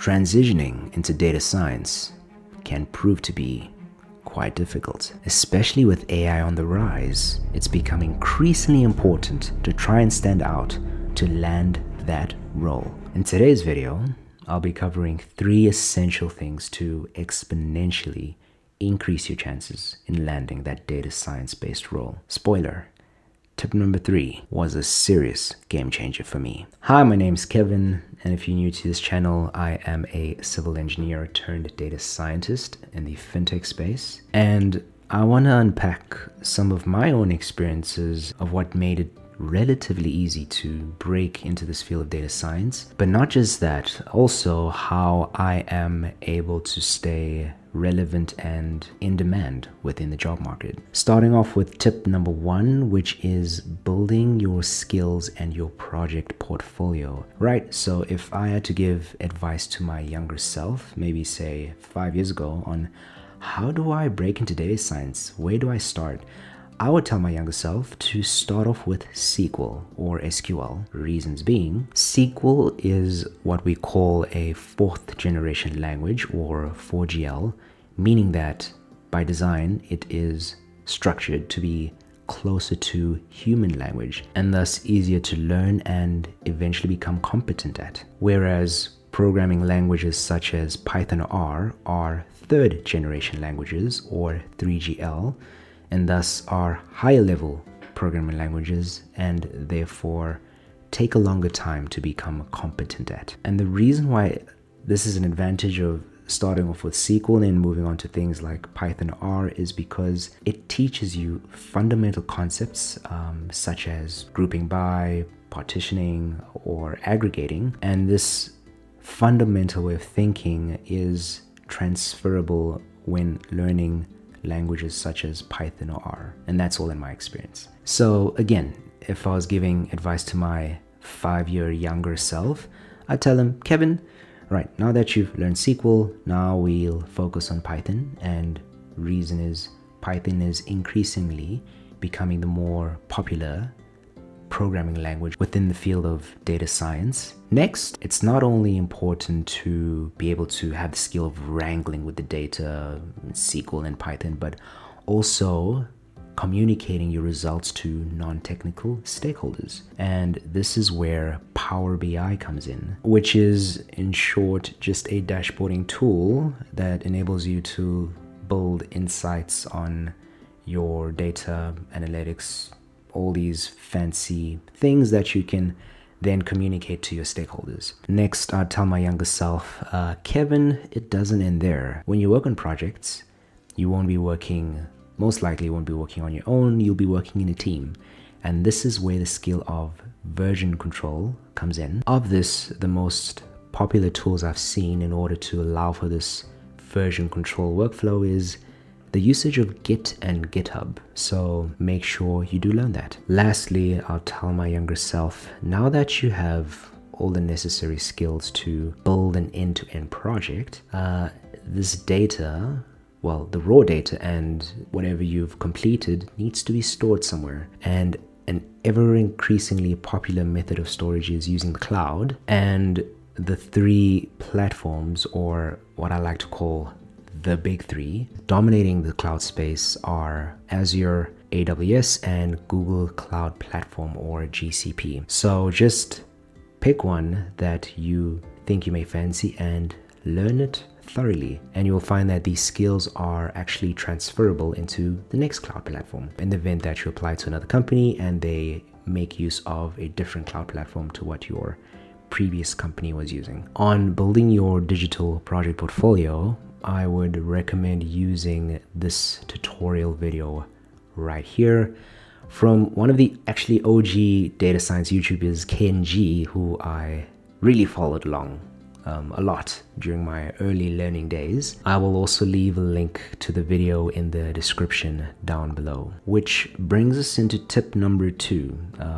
Transitioning into data science can prove to be quite difficult, especially with AI on the rise. It's become increasingly important to try and stand out to land that role. In today's video, I'll be covering 3 essential things to exponentially increase your chances in landing that data science-based role. Spoiler, tip number 3 was a serious game changer for me. Hi, my name's Kevin, and if you're new to this channel, I am a civil engineer turned data scientist in the fintech space. And I want to unpack some of my own experiences of what made it relatively easy to break into this field of data science. But not just that, also how I am able to stay relevant and in demand within the job market. Starting off with tip number 1, which is building your skills and your project portfolio. Right, so if I had to give advice to my younger self, maybe say 5 years ago, on how do I break into data science, where do I start? I would tell my younger self to start off with SQL or SQL. Reasons being, SQL is what we call a 4th generation language, or 4GL, meaning that by design it is structured to be closer to human language and thus easier to learn and eventually become competent at. Whereas programming languages such as Python or R are 3rd generation languages, or 3GL, and thus are higher level programming languages and therefore take a longer time to become competent at. And the reason why this is an advantage of starting off with SQL and moving on to things like Python or R is because it teaches you fundamental concepts such as grouping by, partitioning, or aggregating. And this fundamental way of thinking is transferable when learning languages such as Python or R, and that's all in my experience. So again, if I was giving advice to my 5-year younger self, I'd tell him, Kevin, right, now that you've learned SQL, now we'll focus on Python. And reason is Python is increasingly becoming the more popular programming language within the field of data science. Next, it's not only important to be able to have the skill of wrangling with the data in SQL and Python, but also communicating your results to non-technical stakeholders. And this is where Power BI comes in, which is in short just a dashboarding tool that enables you to build insights on your data analytics, all these fancy things that you can then communicate to your stakeholders. Next, I'd tell my younger self, Kevin, it doesn't end there. When you work on projects, you most likely won't be working on your own, you'll be working in a team. And this is where the skill of version control comes in. Of this, the most popular tools I've seen in order to allow for this version control workflow is the usage of Git and GitHub, so make sure you do learn that. Lastly, I'll tell my younger self, now that you have all the necessary skills to build an end-to-end project, this data, well, the raw data and whatever you've completed needs to be stored somewhere. And an ever-increasingly popular method of storage is using the cloud. And the 3 platforms, or what I like to call the big 3 dominating the cloud space, are Azure, AWS, and Google Cloud Platform, or GCP. So just pick one that you think you may fancy and learn it thoroughly, and you'll find that these skills are actually transferable into the next cloud platform in the event that you apply to another company and they make use of a different cloud platform to what your previous company was using. On building your digital project portfolio, I would recommend using this tutorial video right here from one of the actually OG data science YouTubers, KNG, who I really followed along a lot during my early learning days. I will also leave a link to the video in the description down below, which brings us into tip number 2,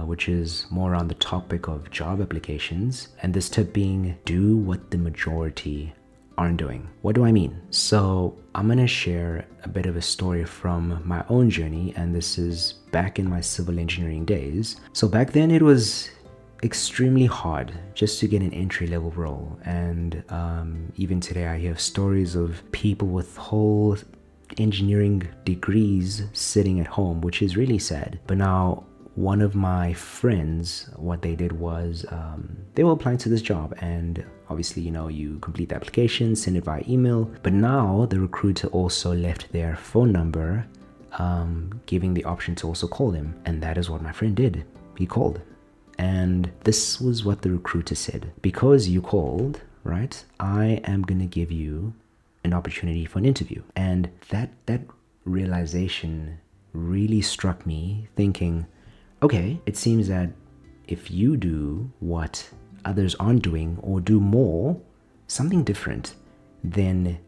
which is more on the topic of job applications, and this tip being do what the majority aren't doing. What do I mean? So I'm gonna share a bit of a story from my own journey, and this is back in my civil engineering days. So back then it was extremely hard just to get an entry-level role, and even today I hear stories of people with whole engineering degrees sitting at home, which is really sad. But now one of my friends, what they did was they were applying to this job, and obviously, you complete the application, send it via email, but now the recruiter also left their phone number, giving the option to also call him. And that is what my friend did. He called, and this was what the recruiter said: because you called, right, I am gonna give you an opportunity for an interview. And that realization really struck me, thinking, okay, it seems that if you do what others aren't doing, or do more, something different, then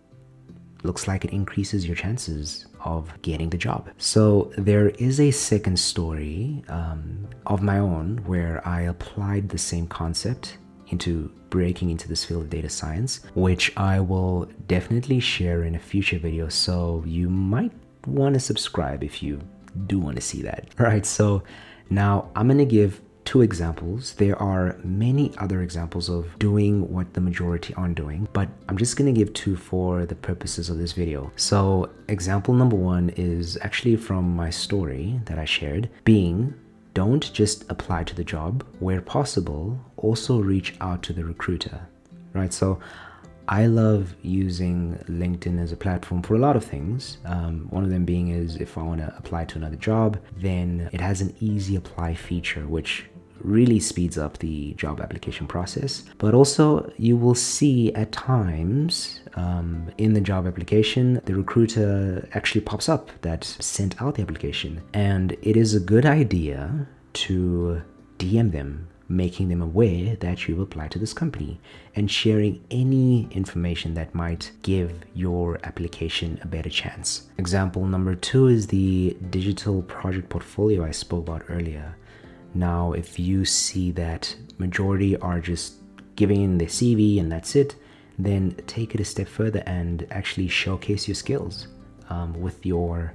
looks like it increases your chances of getting the job. So there is a second story of my own where I applied the same concept into breaking into this field of data science, which I will definitely share in a future video. So you might want to subscribe if you do want to see that. All right, so now I'm going to give 2 examples. There are many other examples of doing what the majority aren't doing, but I'm just going to give 2 for the purposes of this video. So example number 1 is actually from my story that I shared, being don't just apply to the job. Where possible, also reach out to the recruiter, right? So I love using LinkedIn as a platform for a lot of things. One of them being is if I want to apply to another job, then it has an easy apply feature, which really speeds up the job application process. But also you will see at times in the job application, the recruiter actually pops up that sent out the application. And it is a good idea to DM them, making them aware that you've applied to this company, and sharing any information that might give your application a better chance. Example number 2 is the digital project portfolio I spoke about earlier. Now, if you see that majority are just giving in their CV and that's it, then take it a step further and actually showcase your skills with your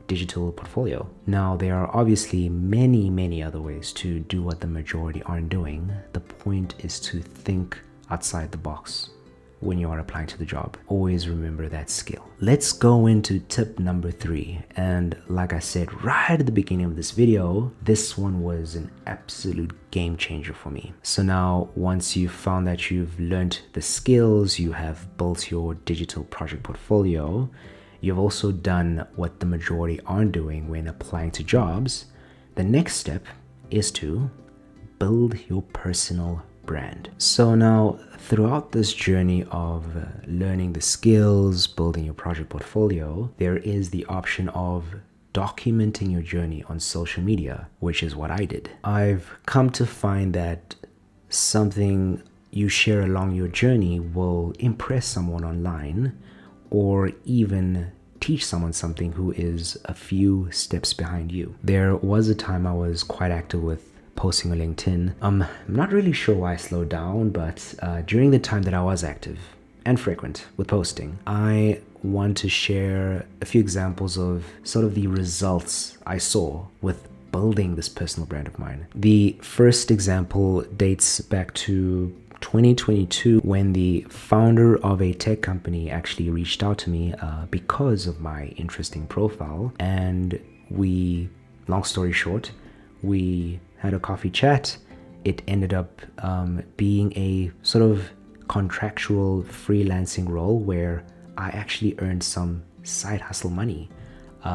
digital portfolio. Now, there are obviously many other ways to do what the majority aren't doing. The point is to think outside the box when you are applying to the job. Always remember that skill. Let's go into tip number 3. And like I said right at the beginning of this video, this one was an absolute game changer for me. So now, once you've found that you've learned the skills, you have built your digital project portfolio, you've also done what the majority aren't doing when applying to jobs, the next step is to build your personal brand. So now, throughout this journey of learning the skills, building your project portfolio, there is the option of documenting your journey on social media, which is what I did. I've come to find that something you share along your journey will impress someone online, or even teach someone something who is a few steps behind you. There was a time I was quite active with posting on LinkedIn. I'm not really sure why I slowed down, but during the time that I was active and frequent with posting, I want to share a few examples of sort of the results I saw with building this personal brand of mine. The first example dates back to 2022, when the founder of a tech company actually reached out to me because of my interesting profile, and we, long story short, we had a coffee chat. It ended up being a sort of contractual freelancing role where I actually earned some side hustle money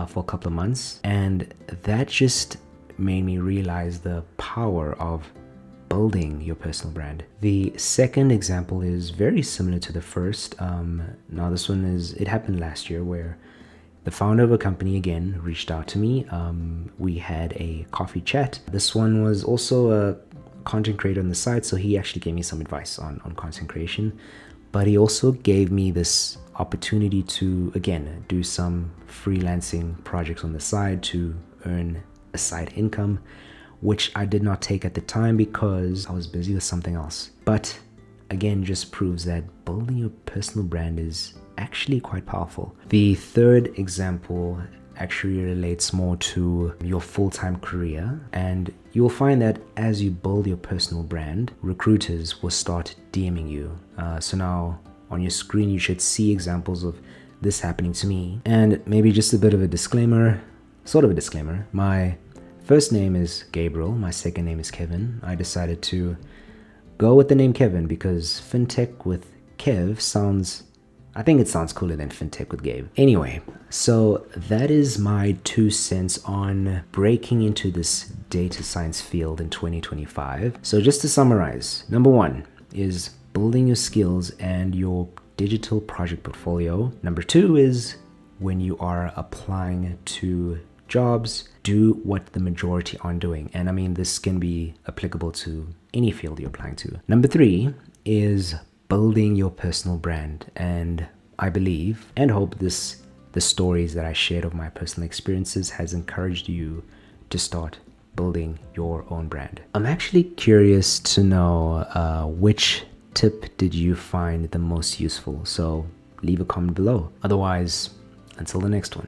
for a couple of months, and that just made me realize the power of building your personal brand. The second example is very similar to the first. Now this one it happened last year, where the founder of a company again reached out to me. We had a coffee chat. This one was also a content creator on the side, so he actually gave me some advice on content creation, but he also gave me this opportunity to, again, do some freelancing projects on the side to earn a side income, which I did not take at the time because I was busy with something else. But again, just proves that building your personal brand is actually quite powerful. The third example actually relates more to your full-time career, and you'll find that as you build your personal brand, recruiters will start DMing you. So now on your screen you should see examples of this happening to me. And maybe just a bit of a disclaimer, sort of a disclaimer. My first name is Gabriel, my second name is Kevin. I decided to go with the name Kevin because fintech with Kev I think it sounds cooler than fintech with Gabe. Anyway, so that is my 2 cents on breaking into this data science field in 2025. So just to summarize, number 1 is building your skills and your digital project portfolio. Number 2 is when you are applying to jobs, do what the majority aren't doing. And I mean, this can be applicable to any field you're applying to. Number 3 is building your personal brand. And I believe and hope the stories that I shared of my personal experiences has encouraged you to start building your own brand. I'm actually curious to know which tip did you find the most useful? So leave a comment below. Otherwise, until the next one.